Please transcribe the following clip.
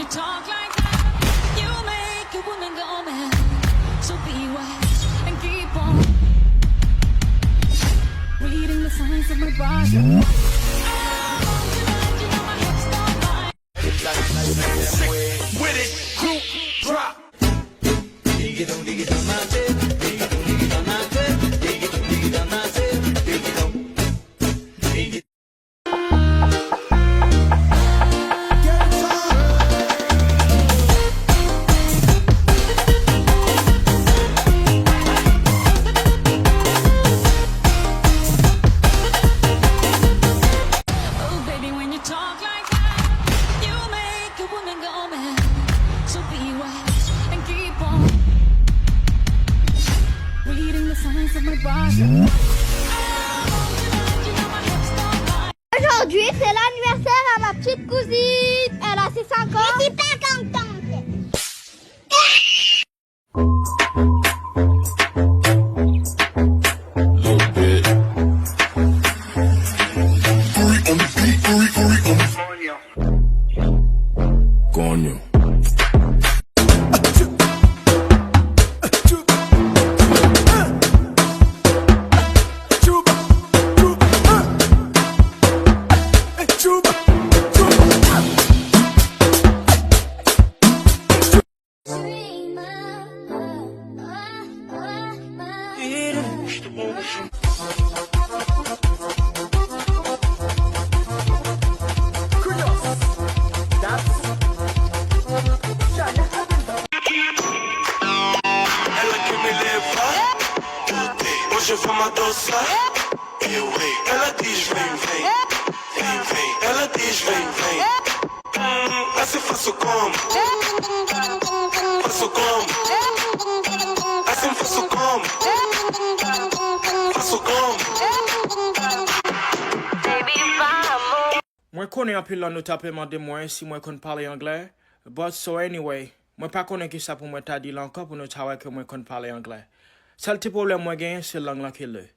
talk like that, you make a woman go mad. So be wise and keep on reading the signs of my body. With it, group drop. Oh, baby, when you talk like that, you make a woman go mad. So be wise and keep on reading the signs of my body. Aujourd'hui, c'est l'anniversaire à ma petite cousine. Elle a ses 5 ans. Je suis pas contente. Coño. Ela quer me levar, hoje vamos adoçar. Ela diz vem, vem, vem, vem. Ela diz vem, vem. Assim faço como? Faço como? Assim faço como? Faço como? Mwen konen apil lan nou tape mande mwen si mwen kon pale anglais. But so anyway, mwen pa konen ki sa pou mwen ta di lanka pou nou tawe ke mwen kon pale anglais. Sel ti problem mwen gen se lang la ke le.